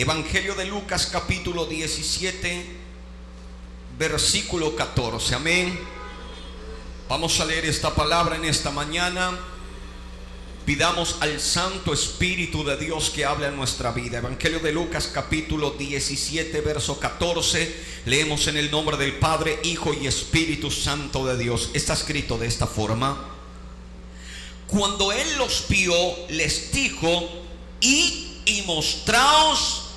Evangelio de Lucas capítulo 17, versículo 14. Amén. Vamos a leer esta palabra en esta mañana. Pidamos al Santo Espíritu de Dios que hable en nuestra vida. Evangelio de Lucas capítulo 17, verso 14. Leemos en el nombre del Padre, Hijo y Espíritu Santo de Dios. Está escrito de esta forma: cuando él los vio, les dijo: id y mostraos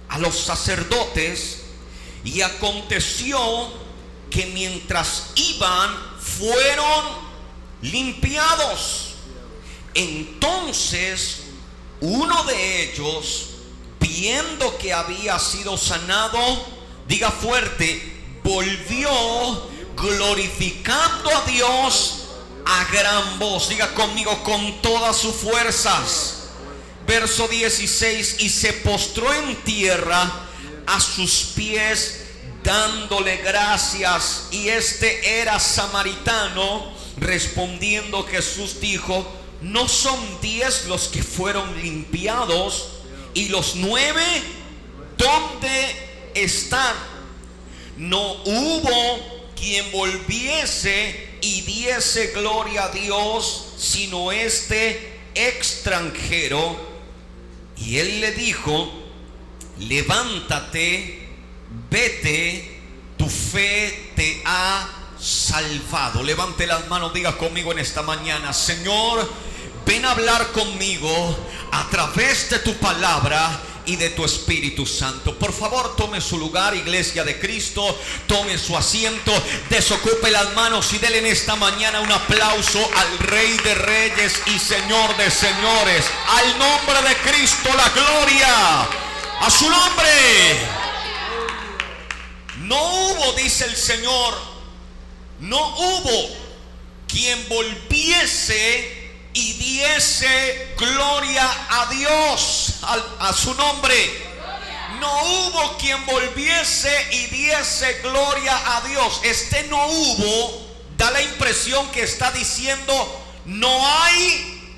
a los sacerdotes. Y aconteció que mientras iban, fueron limpiados. Entonces uno de ellos, viendo que había sido sanado, diga fuerte, volvió glorificando a Dios a gran voz. Diga conmigo, con todas sus fuerzas. Verso 16: y se postró en tierra a sus pies, dándole gracias. Y este era samaritano. Respondiendo Jesús dijo: ¿no son 10 los que fueron limpiados? ¿Y los 9 dónde están? No hubo quien volviese y diese gloria a Dios, sino este extranjero. Y él le dijo: levántate, vete, tu fe te ha salvado. Levante las manos, diga conmigo en esta mañana: Señor, ven a hablar conmigo a través de tu palabra y de tu Espíritu Santo. Por favor, tome su lugar, iglesia de Cristo. Tome su asiento, desocupe las manos y denle en esta mañana un aplauso al Rey de Reyes y Señor de Señores. Al nombre de Cristo la gloria, a su nombre. No hubo, dice el Señor, no hubo quien volviese y diese gloria a Dios, a su nombre. No hubo quien volviese y diese gloria a Dios. Este no hubo da la impresión que está diciendo: no hay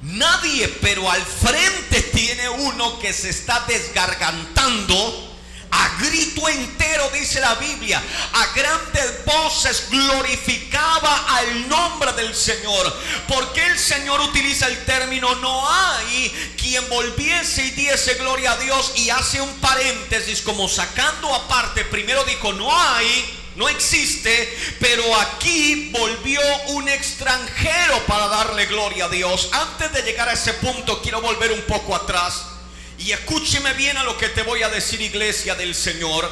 nadie, pero al frente tiene uno que se está desgargantando. A grito entero, dice la Biblia, a grandes voces glorificaba al nombre del Señor. Porque el Señor utiliza el término no hay quien volviese y diese gloria a Dios, y hace un paréntesis como sacando aparte. Primero dijo no hay, no existe, pero aquí volvió un extranjero para darle gloria a Dios. Antes de llegar a ese punto, quiero volver un poco atrás. Y escúcheme bien a lo que te voy a decir, iglesia del Señor.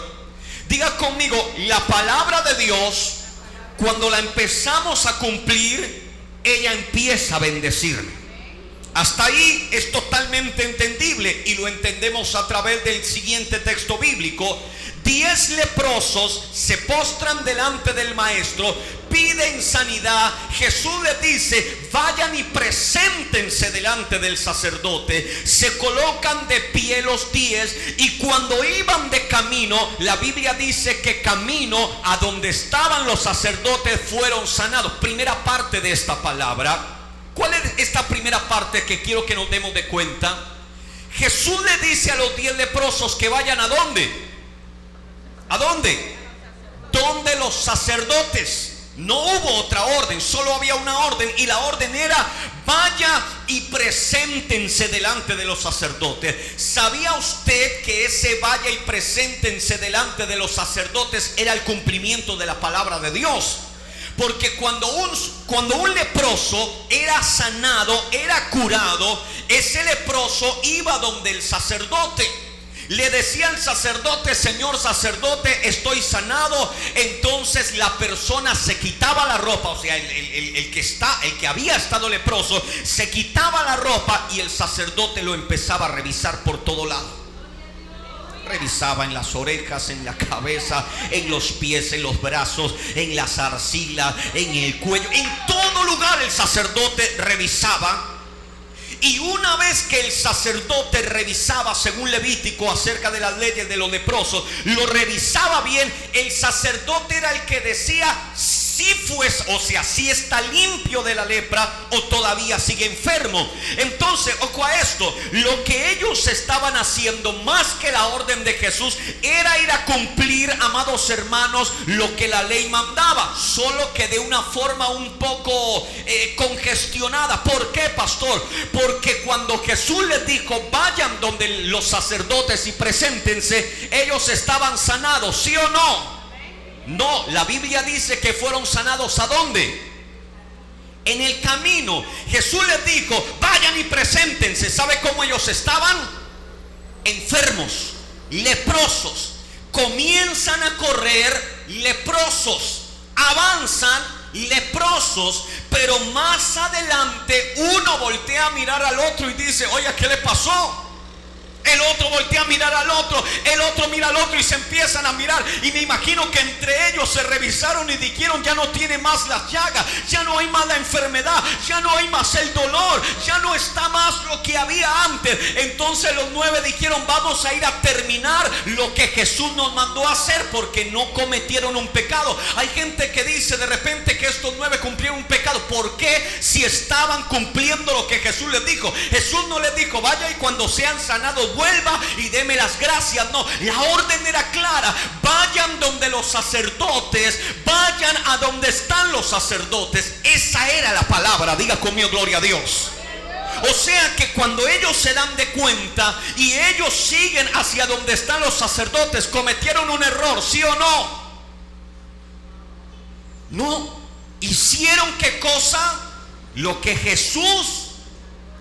Diga conmigo: la palabra de Dios, cuando la empezamos a cumplir, ella empieza a bendecirme. Hasta ahí es totalmente entendible y lo entendemos a través del siguiente texto bíblico. 10 leprosos se postran delante del maestro, piden sanidad. Jesús les dice: vayan y preséntense delante del sacerdote. Se colocan de pie los 10, y cuando iban de camino, la Biblia dice que camino a donde estaban los sacerdotes fueron sanados. Primera parte de esta palabra. ¿Cuál es esta primera parte que quiero que nos demos de cuenta? Jesús le dice a los 10 leprosos que vayan ¿a dónde? ¿A dónde? Donde los sacerdotes. No hubo otra orden, solo había una orden, y la orden era: vaya y preséntense delante de los sacerdotes. ¿Sabía usted que ese vaya y preséntense delante de los sacerdotes era el cumplimiento de la palabra de Dios? Porque cuando un leproso era sanado, era curado, ese leproso iba donde el sacerdote. Le decía al sacerdote: señor sacerdote, estoy sanado. Entonces la persona se quitaba la ropa, o sea, el que había estado leproso se quitaba la ropa, y el sacerdote lo empezaba a revisar por todo lado. Revisaba en las orejas, en la cabeza, en los pies, en los brazos, en las arcillas, en el cuello. En todo lugar el sacerdote revisaba. Y una vez que el sacerdote revisaba, según Levítico, acerca de las leyes de los leprosos, lo revisaba bien, el sacerdote era el que decía: si está limpio de la lepra o todavía sigue enfermo. Entonces, ojo a esto, lo que ellos estaban haciendo más que la orden de Jesús era ir a cumplir, amados hermanos, lo que la ley mandaba, solo que de una forma un poco congestionada. ¿Por qué, pastor? Porque cuando Jesús les dijo vayan donde los sacerdotes y preséntense, ellos estaban sanados, ¿sí o no? No, la Biblia dice que fueron sanados. ¿A dónde? En el camino. Jesús les dijo vayan y preséntense. ¿Sabe cómo ellos estaban? Enfermos, leprosos. Comienzan a correr leprosos, avanzan leprosos, pero más adelante uno voltea a mirar al otro y dice: oye, ¿qué le pasó? El otro voltea a mirar al otro, el otro mira al otro y se empiezan a mirar. Y me imagino que entre ellos se revisaron y dijeron: ya no tiene más las llagas, ya no hay más la enfermedad, ya no hay más el dolor, ya no está más lo que había antes. Entonces los 9 dijeron: vamos a ir a terminar lo que Jesús nos mandó a hacer, porque no cometieron un pecado. Hay gente que dice de repente que estos 9 cumplieron un pecado. ¿Por qué? Si estaban cumpliendo lo que Jesús les dijo. Jesús no les dijo: vaya y cuando sean sanados vuelva y deme las gracias. No, la orden era clara: vayan donde los sacerdotes, vayan a donde están los sacerdotes. Esa era la palabra. Diga conmigo: gloria a Dios. O sea que cuando ellos se dan de cuenta y ellos siguen hacia donde están los sacerdotes, cometieron un error, ¿sí o no? No, hicieron ¿qué cosa? Lo que Jesús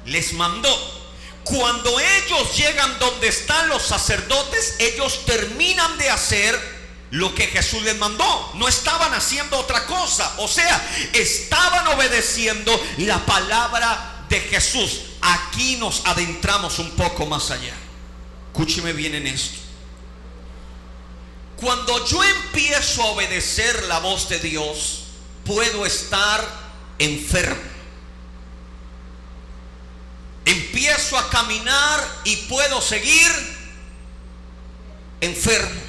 les mandó. Cuando ellos llegan donde están los sacerdotes, ellos terminan de hacer lo que Jesús les mandó. No estaban haciendo otra cosa. O sea, estaban obedeciendo la palabra de Jesús. Aquí nos adentramos un poco más allá. Escúcheme bien en esto. Cuando yo empiezo a obedecer la voz de Dios, puedo estar enfermo. Empiezo a caminar y puedo seguir enfermo.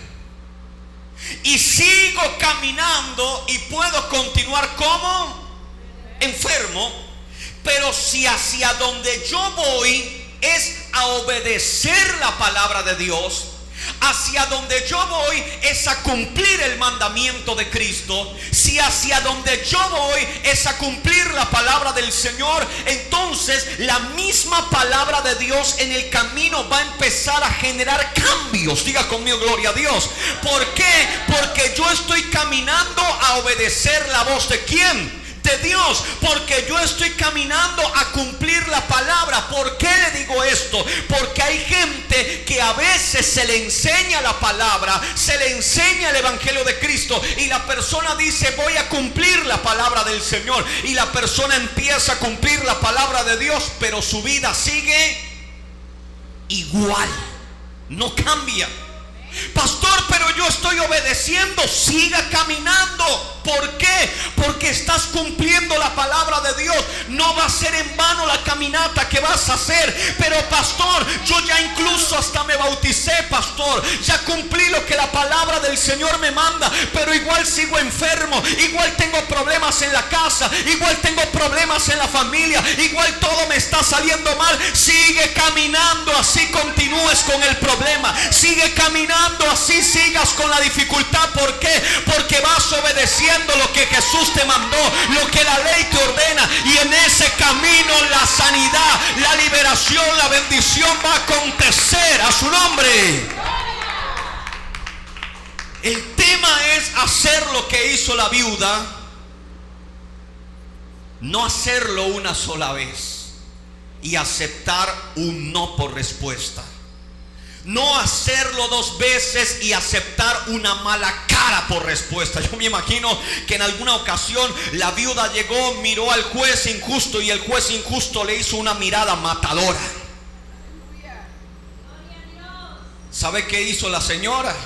Y sigo caminando y puedo continuar como enfermo. Pero si hacia donde yo voy es a obedecer la palabra de Dios, hacia donde yo voy es a cumplir el mandamiento de Cristo, si hacia donde yo voy es a cumplir la palabra del Señor, entonces la misma palabra de Dios en el camino va a empezar a generar cambios. Diga conmigo: gloria a Dios. ¿Por qué? Porque yo estoy caminando a obedecer la voz de ¿quién? De Dios, porque yo estoy caminando a cumplir la palabra. ¿Por qué le digo esto? Porque hay gente que a veces se le enseña la palabra, se le enseña el evangelio de Cristo, y la persona dice: voy a cumplir la palabra del Señor, y la persona empieza a cumplir la palabra de Dios, pero su vida sigue igual, no cambia. Pastor, pero yo estoy obedeciendo. Siga caminando. ¿Por qué? Porque estás cumpliendo la palabra de Dios. No va a ser en vano la caminata que vas a hacer. Pero pastor, yo ya incluso hasta me bauticé, pastor. Ya cumplí lo que la palabra del Señor me manda, pero igual sigo enfermo. Igual tengo problemas en la casa. Igual tengo problemas en la familia. Igual todo me está saliendo mal. Sigue caminando, así continúes con el problema. Sigue caminando, así sigas con la dificultad. ¿Por qué? Porque vas obedeciendo lo que Jesús te mandó, lo que la ley te ordena, y en ese camino la sanidad, la liberación, la bendición va a acontecer a su nombre. El tema es hacer lo que hizo la viuda, no hacerlo una sola vez y aceptar un no por respuesta. No hacerlo 2 veces y aceptar una mala cara por respuesta. Yo me imagino que en alguna ocasión la viuda llegó, miró al juez injusto, y el juez injusto le hizo una mirada matadora. ¿Sabe qué hizo la señora?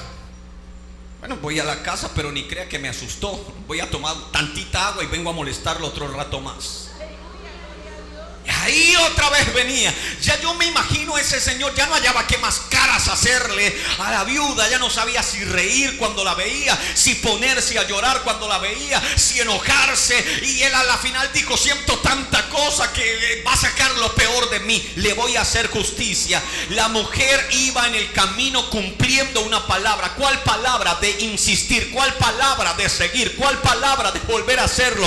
Bueno, voy a la casa, pero ni crea que me asustó. Voy a tomar tantita agua y vengo a molestarlo otro rato más. ahí otra vez venía. Ya yo me imagino ese señor, ya no hallaba qué más caras hacerle a la viuda. Ya no sabía si reír cuando la veía, si ponerse a llorar cuando la veía, si enojarse. Y él a la final dijo: siento tanta cosa que va a sacar lo peor de mí, le voy a hacer justicia. La mujer iba en el camino cumpliendo una palabra. ¿Cuál palabra? De insistir. ¿Cuál palabra? De seguir. ¿Cuál palabra? De volver a hacerlo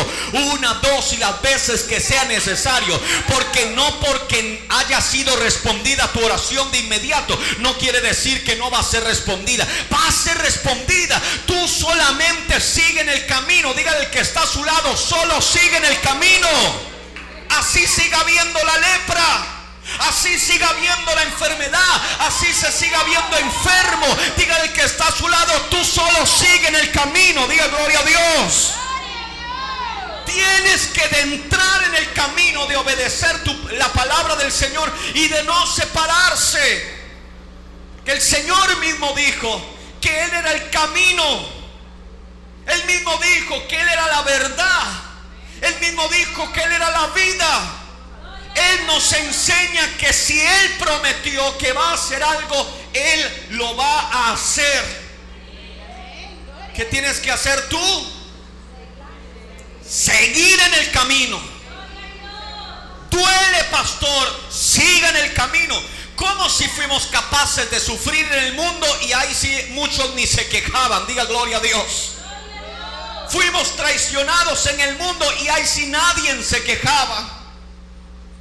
una, dos y las veces que sea necesario. Porque no porque haya sido respondida tu oración de inmediato, no quiere decir que no va a ser respondida. Va a ser respondida. Tú solamente sigue en el camino. Dígale al que está a su lado: solo sigue en el camino. Así siga viendo la lepra, así siga viendo la enfermedad, así se siga viendo enfermo. Dígale al que está a su lado: tú solo sigue en el camino. Diga: gloria a Dios. Tienes que de entrar en el camino de obedecer la palabra del Señor y de no separarse. Que el Señor mismo dijo que Él era el camino. Él mismo dijo que Él era la verdad. Él mismo dijo que Él era la vida. Él nos enseña que si Él prometió que va a hacer algo, Él lo va a hacer. ¿Qué tienes que hacer tú? Seguir en el camino. Duele, pastor, siga en el camino. Como si fuimos capaces de sufrir en el mundo y ahí sí muchos ni se quejaban. Diga: gloria a Dios. Fuimos traicionados en el mundo y ahí sí nadie se quejaba.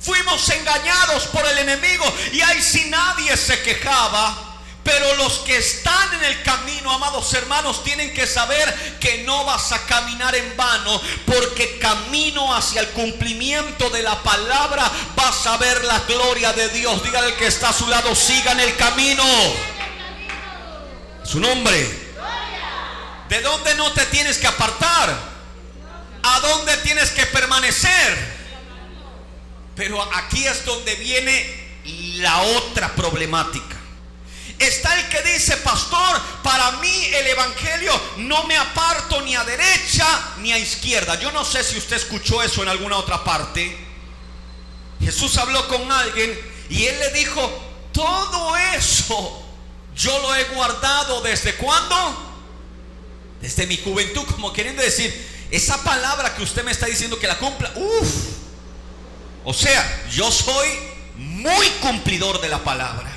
Fuimos engañados por el enemigo y ahí sí nadie se quejaba. Pero los que están en el camino, amados hermanos, tienen que saber que no vas a caminar en vano, porque camino hacia el cumplimiento de la palabra vas a ver la gloria de Dios. Dígale al que está a su lado: siga en el camino. Su nombre. ¿De dónde no te tienes que apartar? ¿A dónde tienes que permanecer? Pero aquí es donde viene la otra problemática. Está el que dice: pastor, para mí el evangelio no me aparto ni a derecha ni a izquierda. Yo no sé si usted escuchó eso en alguna otra parte. Jesús habló con alguien y él le dijo: todo eso yo lo he guardado. ¿Desde cuándo? Desde mi juventud. Como queriendo decir, esa palabra que usted me está diciendo que la cumpla. O sea, yo soy muy cumplidor de la palabra.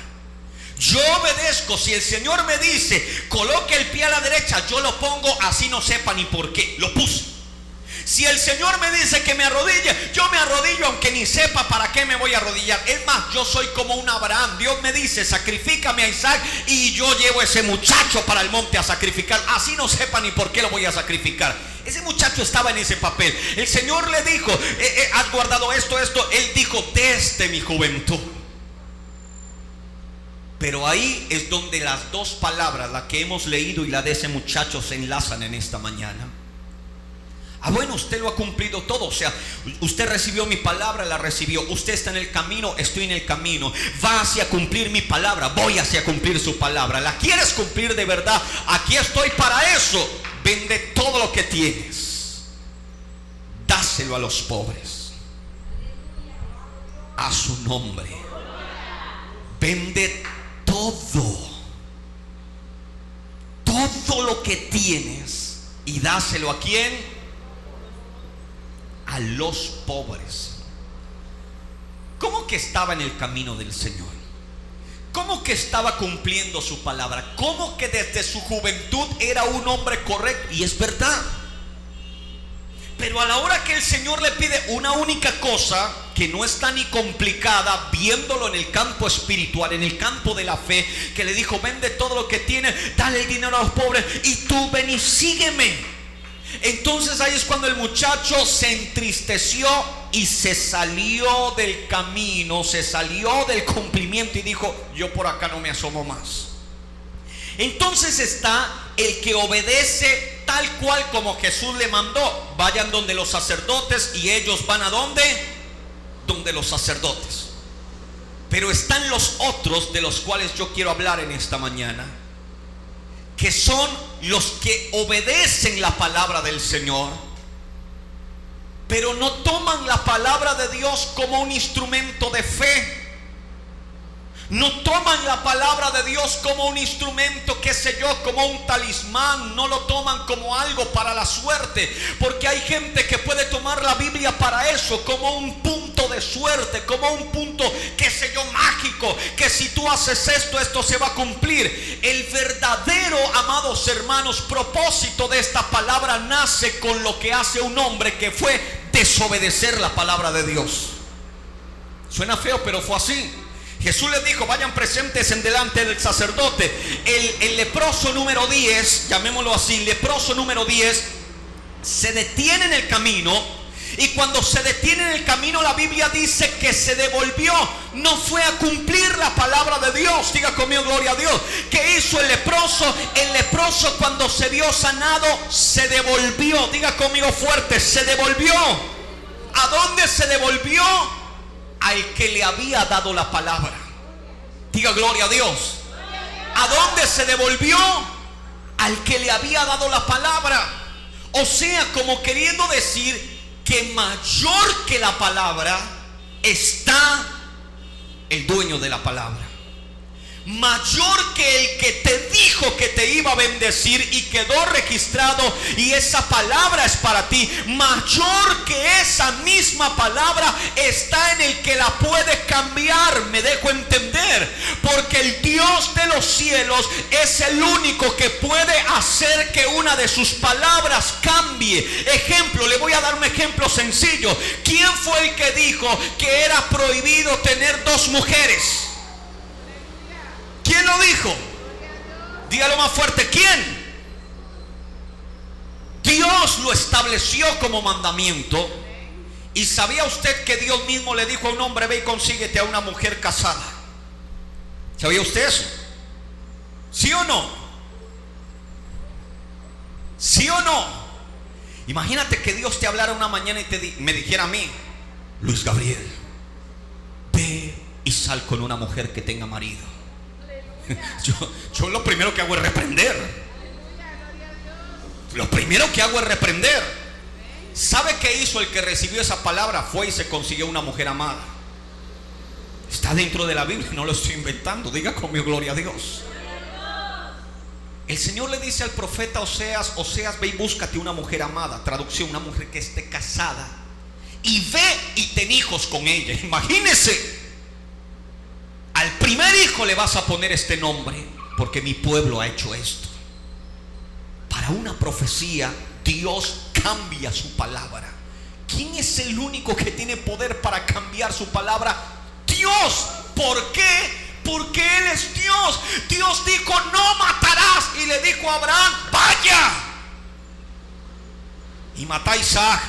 Yo obedezco. Si el Señor me dice: coloque el pie a la derecha, yo lo pongo, así no sepa ni por qué, lo puse. Si el Señor me dice que me arrodille, yo me arrodillo aunque ni sepa para qué me voy a arrodillar. Es más, yo soy como un Abraham. Dios me dice: sacrifícame a Isaac, y yo llevo a ese muchacho para el monte a sacrificar, así no sepa ni por qué lo voy a sacrificar. Ese muchacho estaba en ese papel. El Señor le dijo: has guardado esto. Él dijo: desde mi juventud. Pero ahí es donde las dos palabras, la que hemos leído y la de ese muchacho, se enlazan en esta mañana. Bueno, usted lo ha cumplido todo. O sea, usted recibió mi palabra, la recibió. Usted está en el camino, estoy en el camino. Va hacia cumplir mi palabra, voy hacia cumplir su palabra. ¿La quieres cumplir de verdad? Aquí estoy para eso. Vende todo lo que tienes, dáselo a los pobres. A su nombre. Vende todo lo que tienes y dáselo. ¿A quién? A los pobres. ¿Cómo que estaba en el camino del Señor? ¿Cómo que estaba cumpliendo su palabra? ¿Cómo que desde su juventud era un hombre correcto? Y es verdad. Pero a la hora que el Señor le pide una única cosa, que no está ni complicada, viéndolo en el campo espiritual, en el campo de la fe, que le dijo: vende todo lo que tienes, dale el dinero a los pobres y tú ven y sígueme. Entonces ahí es cuando el muchacho se entristeció y se salió del camino, se salió del cumplimiento y dijo: yo por acá no me asomo más. Entonces está el que obedece tal cual como Jesús le mandó: vayan donde los sacerdotes, y ellos van ¿a dónde? Donde los sacerdotes. Pero están los otros, de los cuales yo quiero hablar en esta mañana, que son los que obedecen la palabra del Señor, pero no toman la palabra de Dios como un instrumento de fe. No toman la palabra de Dios como un instrumento, qué sé yo, como un talismán. No lo toman como algo para la suerte, porque hay gente que puede tomar la Biblia para eso, como un punto de suerte, como un punto, qué sé yo, mágico, que si tú haces esto, esto se va a cumplir. El verdadero, amados hermanos, propósito de esta palabra nace con lo que hace un hombre, que fue desobedecer la palabra de Dios. Suena feo, pero fue así. Jesús les dijo: vayan presentes en delante del sacerdote. El leproso número 10, llamémoslo así, leproso número 10, se detiene en el camino. Y cuando se detiene en el camino, la Biblia dice que se devolvió. No fue a cumplir la palabra de Dios. Diga conmigo, gloria a Dios. ¿Qué hizo el leproso? El leproso, cuando se vio sanado, se devolvió. Diga conmigo fuerte: se devolvió. ¿A dónde se devolvió? Al que le había dado la palabra. Diga gloria a Dios. ¿A dónde se devolvió? Al que le había dado la palabra. O sea, como queriendo decir que mayor que la palabra está el dueño de la palabra. Mayor que el que te dijo que te iba a bendecir y quedó registrado, y esa palabra es para ti. Mayor que esa misma palabra está en el que la puede cambiar. Me dejo entender, porque el Dios de los cielos es el único que puede hacer que una de sus palabras cambie. Ejemplo, le voy a dar un ejemplo sencillo. ¿Quién fue el que dijo que era prohibido tener dos mujeres? ¿Quién lo dijo? Dígalo más fuerte. ¿Quién? Dios lo estableció como mandamiento. ¿Y sabía usted que Dios mismo le dijo a un hombre: ve y consíguete a una mujer casada? ¿Sabía usted eso? ¿Sí o no? ¿Sí o no? Imagínate que Dios te hablara una mañana y me dijera a mí: Luis Gabriel, ve y sal con una mujer que tenga marido. Yo lo primero que hago es reprender. Lo primero que hago es reprender. ¿Sabe qué hizo el que recibió esa palabra? Fue y se consiguió una mujer amada. Está dentro de la Biblia, no lo estoy inventando. Diga conmigo, gloria a Dios. El Señor le dice al profeta Oseas: Oseas, ve y búscate una mujer amada. Traducción: una mujer que esté casada, y ve y ten hijos con ella. Imagínese. Al primer hijo le vas a poner este nombre, porque mi pueblo ha hecho esto. Para una profecía, Dios cambia su palabra. ¿Quién es el único que tiene poder para cambiar su palabra? Dios. ¿Por qué? Porque Él es Dios. Dios dijo: no matarás, y le dijo a Abraham: vaya y mata a Isaac.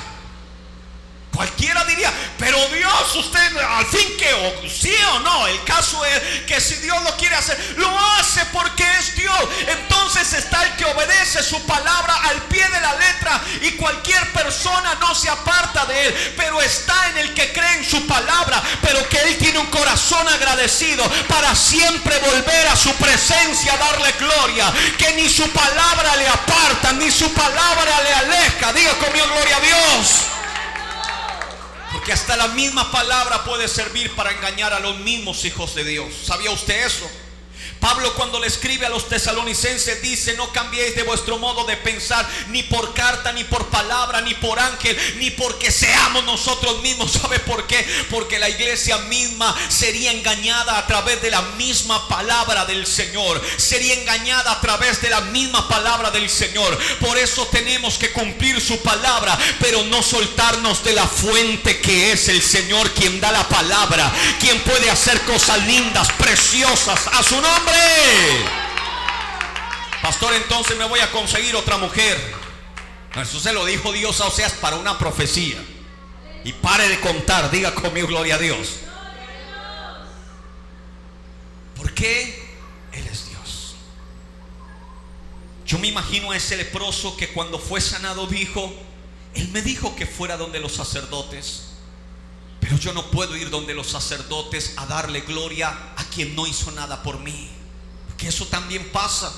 Cualquiera diría: pero Dios, usted al fin que sí o no. El caso es que si Dios lo quiere hacer, lo hace porque es Dios. Entonces está el que obedece su palabra al pie de la letra, y cualquier persona no se aparta de él. Pero está en el que cree en su palabra, pero que él tiene un corazón agradecido para siempre volver a su presencia, darle gloria. Que ni su palabra le aparta, ni su palabra le aleja. Diga conmigo, gloria a Dios. Porque hasta la misma palabra puede servir para engañar a los mismos hijos de Dios. ¿Sabía usted eso? Pablo, cuando le escribe a los tesalonicenses, dice: no cambiéis de vuestro modo de pensar, ni por carta, ni por palabra, ni por ángel, ni porque seamos nosotros mismos. ¿Sabe por qué? Porque la iglesia misma sería engañada a través de la misma palabra del Señor. Sería engañada a través de la misma palabra del Señor. Por eso tenemos que cumplir su palabra, pero no soltarnos de la fuente que es el Señor, quien da la palabra, quien puede hacer cosas lindas, preciosas a su nombre. Pastor, entonces me voy a conseguir otra mujer. Eso se lo dijo Dios a Oseas para una profecía. Y pare de contar. Diga conmigo, gloria a Dios. ¿Por qué? Él es Dios. Yo me imagino a ese leproso que cuando fue sanado dijo: Él me dijo que fuera donde los sacerdotes, pero yo no puedo ir donde los sacerdotes a darle gloria a quien no hizo nada por mí. Porque eso también pasa.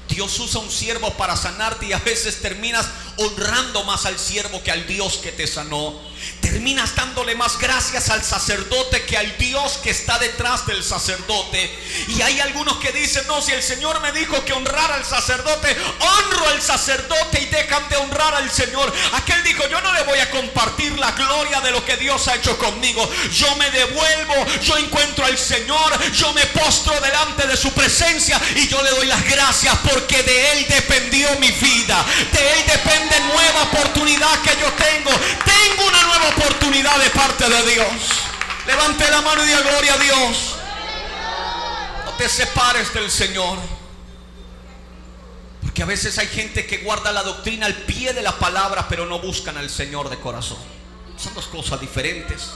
Dios usa un siervo para sanarte y a veces terminas honrando más al siervo que al Dios que te sanó. Terminas dándole más gracias al sacerdote que al Dios que está detrás del sacerdote. Y hay algunos que dicen: no, si el Señor me dijo que honrara al sacerdote, honro al sacerdote, y dejan de honrar al Señor. Aquel dijo: yo no le voy a compartir la gloria de lo que Dios ha hecho conmigo. Yo me devuelvo, yo encuentro al Señor, yo me postro delante de su presencia y yo le doy las gracias, porque de Él dependió mi vida, de Él depende nueva oportunidad que yo tengo. Tengo una nueva oportunidad de parte de Dios. Levante la mano y diga: gloria a Dios. No te separes del Señor, porque a veces hay gente que guarda la doctrina al pie de la palabra, pero no buscan al Señor de corazón. Son dos cosas diferentes.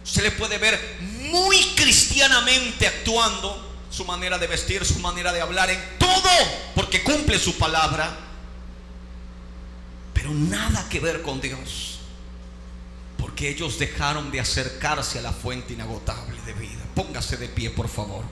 Se le puede ver muy cristianamente actuando, su manera de vestir, su manera de hablar, en todo, porque cumple su palabra, pero nada que ver con Dios, porque ellos dejaron de acercarse a la fuente inagotable de vida. Póngase de pie, por favor.